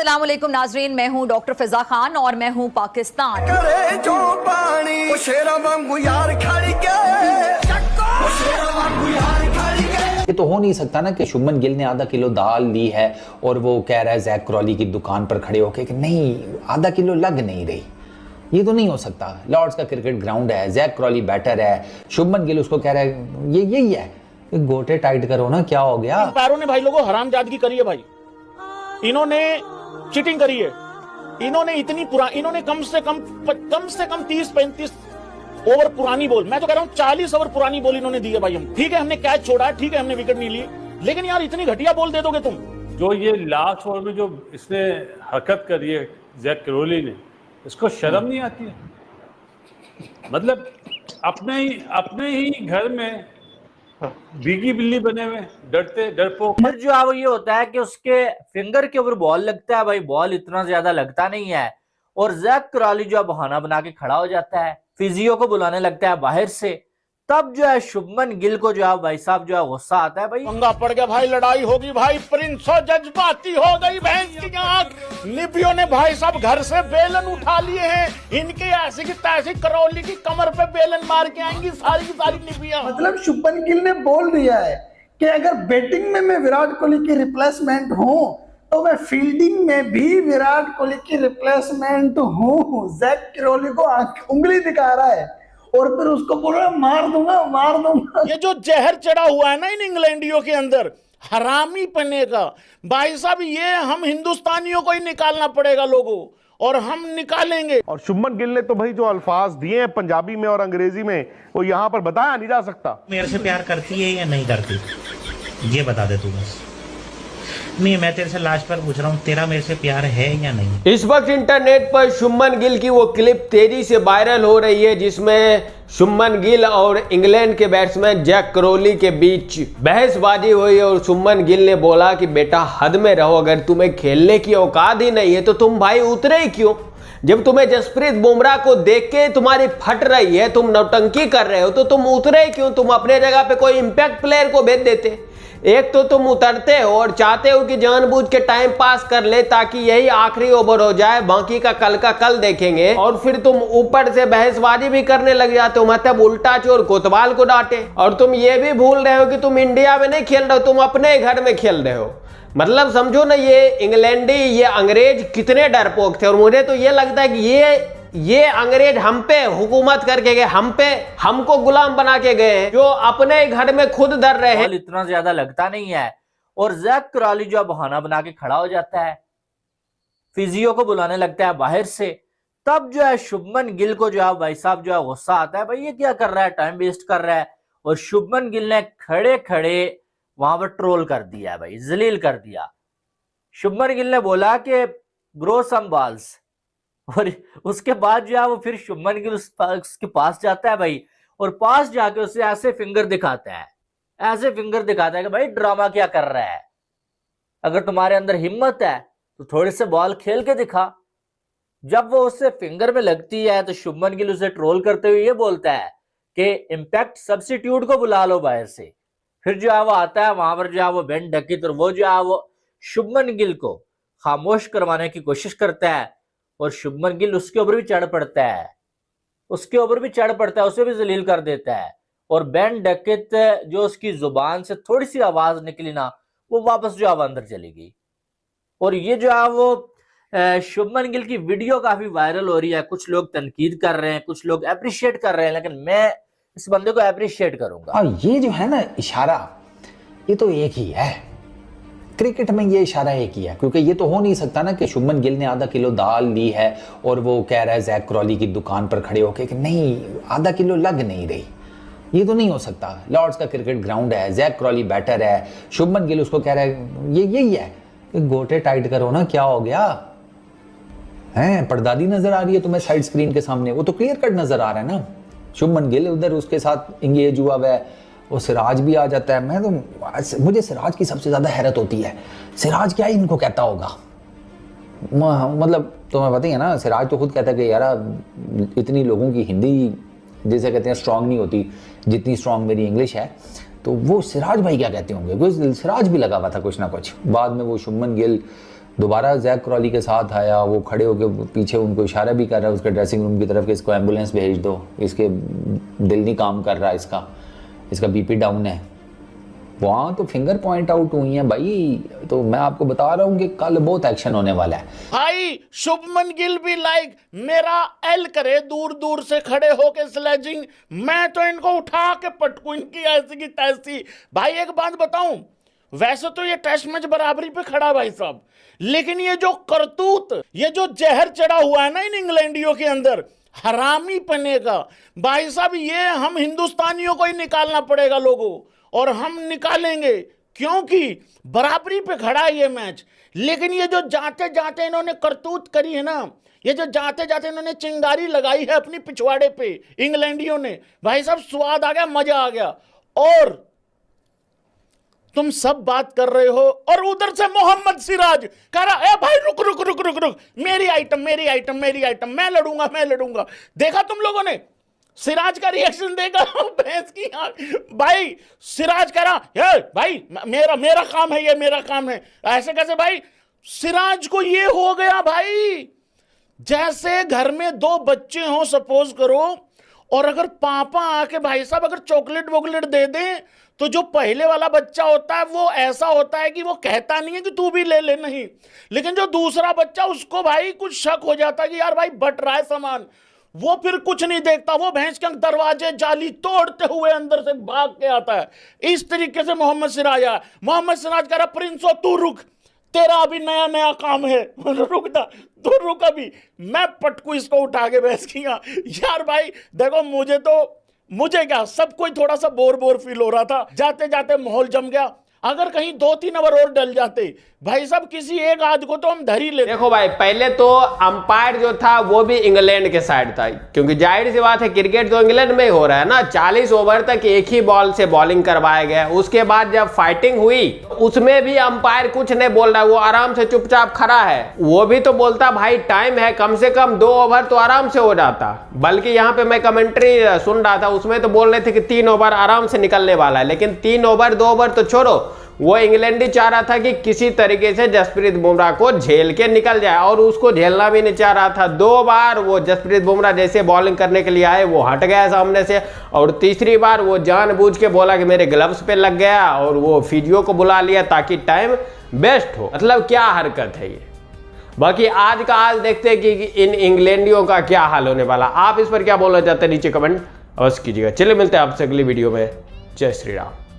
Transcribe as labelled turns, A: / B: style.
A: अस्सलाम वालेकुम नाजरीन, मैं हूं डॉक्टर फिजा खान और मैं हूं पाकिस्तान।
B: करे जो पानी ओ शेरा वांगू यार खड़ गए, ओ शेरा वांगू यार खड़ गए।
C: ये तो हो नहीं सकता ना कि शुभमन गिल ने आधा किलो दाल ली है और वो कह रहा है जैक क्रॉली की दुकान पर खड़े होके कि नहीं आधा किलो लग नहीं रही। ये तो नहीं हो सकता। लॉर्ड्स का क्रिकेट ग्राउंड है, जैक क्रॉली बैटर है, शुभमन गिल उसको कह रहा है ये यही है। गोटे टाइट करो ना, क्या हो गया।
D: पैरों ने भाई लोगों हरामजादगी करी है भाई, इन्होंने चीटिंग करी है, इन्होंने कम से कम 30-35 ओवर पुरानी बॉल, मैं तो कह रहा हूँ 40 ओवर पुरानी बॉल इन्होंने दी है भाई। हम ठीक है, हमने कैच छोड़ा है, ठीक है हमने विकेट नहीं ली, लेकिन यार इतनी घटिया बॉल दे दोगे तुम।
E: जो ये लास्ट ओवर में जो इसने हरकत करी है जैक क्रॉली ने, इसको शर्म नहीं आती है? मतलब अपने ही घर में भीगी बिल्ली बने हुए, डरपोक।
F: फिर जो है वो ये होता है कि उसके फिंगर के ऊपर बॉल लगता है भाई, बॉल इतना ज्यादा लगता नहीं है और जैक क्रॉली जो है बहाना बना के खड़ा हो जाता है, फिजियो को बुलाने लगता है बाहर से। तब जो है शुभमन गिल को जो है भाई साहब जो है गुस्सा आता है, भाई
D: पंगा पड़ गया भाई, लड़ाई होगी भाई, प्रिंसो जज्बाती हो गई भैंस की आंख। निबियों ने भाई साहब घर से बेलन उठा लिए हैं, इनके ऐसी की तैसी करौली की कमर पे बेलन मार के आएंगी सारी की सारी निबियां।
G: मतलब शुभमन गिल ने बोल दिया है कि अगर बैटिंग में मैं विराट कोहली की रिप्लेसमेंट हूं तो मैं फील्डिंग में भी विराट कोहली की रिप्लेसमेंट हूं। जैक क्रॉली को उंगली दिखा रहा है और फिर उसको बोल रहा है मार दूंगा।
D: ये जो जहर चढ़ा हुआ है ना इन इंग्लैंडियों के अंदर हरामी पन्ने का, भाई साहब ये हम हिंदुस्तानियों को ही निकालना पड़ेगा लोगों, और हम निकालेंगे।
H: और शुभमन गिल ने तो भाई जो अल्फाज दिए हैं पंजाबी में और अंग्रेजी में, वो यहाँ पर बताया नहीं जा सकता।
I: मेरे से प्यार करती है या नहीं करती, ये बता दे तू बस। नहीं, मैं तेरे से लास्ट बार पूछ रहा हूँ, तेरा मेरे से प्यार है या नहीं।
J: इस वक्त इंटरनेट पर शुभमन गिल की वो क्लिप तेजी से वायरल हो रही है जिसमें शुभमन गिल और इंग्लैंड के बैट्समैन जैक क्रॉली के बीच बहसबाजी हुई और शुभमन गिल ने बोला कि बेटा हद में रहो, अगर तुम्हें खेलने की औकात ही नहीं है तो तुम भाई उतरे ही क्यों। जब तुम्हें जसप्रीत बुमराह को देख के तुम्हारी फट रही है, तुम नौटंकी कर रहे हो, तो तुम उतरे ही क्यों। तुम अपने जगह पे कोई इंपैक्ट प्लेयर को भेज देते। एक तो तुम उतरते हो और चाहते हो कि जानबूझ के टाइम पास कर ले ताकि यही आखिरी ओवर हो जाए, बाकी का कल देखेंगे, और फिर तुम ऊपर से बहसबाजी भी करने लग जाते हो, मतलब उल्टा चोर कोतवाल को डांटे। और तुम ये भी भूल रहे हो कि तुम इंडिया में नहीं खेल रहे हो, तुम अपने घर में खेल रहे हो। मतलब समझो ना, ये इंग्लैंडी, ये अंग्रेज कितने डरपोक थे। और मुझे तो ये लगता है कि ये अंग्रेज हम पे हुकूमत करके गए, हमको गुलाम बना के गए हैं, जो अपने घर में खुद डर रहे हैं।
F: इतना ज्यादा लगता नहीं है और जैक क्रॉली जो है बहाना बना के खड़ा हो जाता है, फिजियो को बुलाने लगता है बाहर से। तब जो है शुभमन गिल को जो है भाई साहब जो है गुस्सा आता है, भाई ये क्या कर रहा है, टाइम वेस्ट कर रहा है। और शुभमन गिल ने खड़े खड़े वहां पर ट्रोल कर दिया भाई, जलील कर दिया। शुभमन गिल ने बोला कि ग्रो सम बॉल्स, और उसके बाद जो है वो फिर शुभमन गिल उसके पास जाता है भाई, और पास जाके उसे ऐसे फिंगर दिखाता है कि भाई ड्रामा क्या कर रहा है, अगर तुम्हारे अंदर हिम्मत है तो थोड़े से बॉल खेल के दिखा। जब वो उससे फिंगर में लगती है तो शुभमन गिल उसे ट्रोल करते हुए ये बोलता है कि इंपैक्ट सब्स्टिट्यूट को बुला लो बाहर से। फिर जो है वो आता है वहां पर, जो है वो बेन डकित, और वो जो है वो शुभमन गिल को खामोश करवाने की कोशिश करता है, और शुभमन गिल उसके ऊपर भी चढ़ पड़ता है, उसे भी जलील कर देता है। और बेन डकित जो उसकी जुबान से थोड़ी सी आवाज निकली ना, वो वापस जो है अंदर चली गई। और ये जो है वो शुभमन गिल की वीडियो काफी वायरल हो रही है। कुछ लोग तनकीद कर रहे हैं, कुछ लोग अप्रिशिएट कर रहे हैं, लेकिन मैं इस बंदे को अप्रिशिएट करूंगा।
C: और ये जो है ना इशारा, ये तो एक ही है क्रिकेट में, ये इशारा एक ही है। क्योंकि ये तो हो नहीं सकता ना कि शुभमन गिल ने आधा किलो दाल ली है और वो कह रहा है जैक क्रॉली की दुकान पर खड़े होके कि नहीं आधा किलो लग नहीं रही। ये तो नहीं हो सकता। लॉर्ड्स का क्रिकेट ग्राउंड है, जैक क्रॉली बैटर है, शुभमन गिल उसको कह रहा है ये यही है। गोटे टाइट करो ना, क्या हो गया है। परदादी नजर आ रही है तुम्हें साइड स्क्रीन के सामने, वो तो क्लियर कट नजर आ रहा है ना। शुभमन गिल उधर उसके साथ इंगेज हुआ है, वो सिराज भी आ जाता है। मैं तो, मुझे सिराज की सबसे ज्यादा हैरत होती है, सिराज क्या इनको कहता होगा। मतलब तुम्हें पता ही है ना, सिराज तो खुद कहता है कि यार इतनी लोगों की हिंदी जैसे कहते हैं स्ट्रांग नहीं होती जितनी स्ट्रांग मेरी इंग्लिश है। तो वो सिराज भाई क्या कहते होंगे, सिराज भी लगा हुआ था कुछ ना कुछ। बाद में वो शुभमन गिल दोबारा जैक क्रॉली के साथ आया, वो खड़े होकर पीछे उनको इशारा भी कर रहा है उसके ड्रेसिंग रूम की तरफ कि इसको एम्बुलेंस भेज दो, इसके दिल नहीं काम कर रहा, इसका बीपी डाउन है। वहाँ तो फिंगर पॉइंट आउट हुई हैं भाई। तो मैं आपको बता रहा हूँ कि कल बहुत एक्शन होने वाला है
D: भाई। शुभमन गिल भी लाइक मेरा एल करे, दूर दूर से खड़े होके स्लेजिंग, मैं तो इनको उठा के पटकू, इनकी ऐसी की तैसी। भाई एक बात बताऊं, वैसे तो ये टेस्ट मैच बराबरी पे खड़ा भाई साहब, लेकिन ये जो करतूत, ये जो जहर चढ़ा हुआ है ना इन इंग्लैंडियों के अंदर, हरामी पने का भाई साहब, ये हम हिंदुस्तानियों को ही निकालना पड़ेगा लोगों, और हम निकालेंगे क्योंकि बराबरी पे खड़ा है ये मैच। लेकिन ये जो जाते जाते इन्होंने करतूत करी है ना, ये जो जाते जाते इन्होंने चिंगारी लगाई है अपनी पिछवाड़े पे इंग्लैंडियों ने, भाई साहब स्वाद आ गया, मजा आ गया। और तुम सब बात कर रहे हो और उधर से मोहम्मद सिराज कह रहा, ए भाई रुक रुक रुक रुक रुक, मेरी आइटम मेरी आइटम मेरी आइटम, मैं लड़ूंगा। देखा तुम लोगों ने सिराज का रिएक्शन देखा? भैंस की भाई, सिराज कह रहा है भाई मेरा काम है, ये मेरा काम है। ऐसे कैसे भाई? सिराज को ये हो गया भाई जैसे घर में दो बच्चे हो सपोज करो, और अगर पापा आके भाई साहब अगर चॉकलेट वॉकलेट दे दें, तो जो पहले वाला बच्चा होता है वो ऐसा होता है कि वो कहता नहीं है कि तू भी ले ले, नहीं, लेकिन जो दूसरा बच्चा उसको भाई कुछ शक हो जाता है कि यार भाई बट रहा है सामान, वो फिर कुछ नहीं देखता, वो भैंस के दरवाजे जाली तोड़ते हुए अंदर से भाग के आता है। इस तरीके से मोहम्मद सिराज आया। मोहम्मद सिराज कह रहा प्रिंसो तू रुक, तेरा अभी नया नया काम है, रुकना तू रुक, अभी मैं पटकू इसको उठा के भैंस की। यार भाई देखो, मुझे क्या, सब कोई थोड़ा सा बोर फील हो रहा था, जाते जाते माहौल जम गया। अगर कहीं 2-3 ओवर और डल जाते भाई साहब, किसी एक आध को तो हम धर ही ले।
J: देखो भाई, पहले तो अंपायर जो था वो भी इंग्लैंड के साइड था, क्योंकि जाहिर सी बात है क्रिकेट तो इंग्लैंड में ही हो रहा है ना। 40 ओवर तक एक ही बॉल से बॉलिंग करवाया गया। उसके बाद जब फाइटिंग हुई उसमें भी अंपायर कुछ नहीं बोल रहा है, वो आराम से चुपचाप खड़ा है। वो भी तो बोलता भाई टाइम है, कम से कम 2 ओवर तो आराम से हो जाता। बल्कि यहाँ पे मैं कमेंट्री सुन रहा था, उसमें तो बोल रहे थे कि 3 ओवर आराम से निकलने वाला है। लेकिन 3 ओवर 2 ओवर तो छोड़ो, वो इंग्लैंड ही चाह रहा था कि किसी तरीके से जसप्रीत बुमराह को झेल के निकल जाए, और उसको झेलना भी नहीं चाह रहा था। 2 बार वो जसप्रीत बुमराह जैसे बॉलिंग करने के लिए आए, वो हट गया सामने से, और तीसरी बार वो जानबूझ के बोला कि मेरे ग्लव्स पे लग गया, और वो फिजियो को बुला लिया ताकि टाइम बेस्ट हो। मतलब क्या हरकत है ये। बाकी आज का आज देखते हैं कि इन इंग्लैंडियों का क्या हाल होने वाला। आप इस पर क्या बोलना चाहते हैं नीचे कमेंट अवश्य कीजिएगा। चलिए मिलते हैं आपसे अगली वीडियो में। जय श्री राम।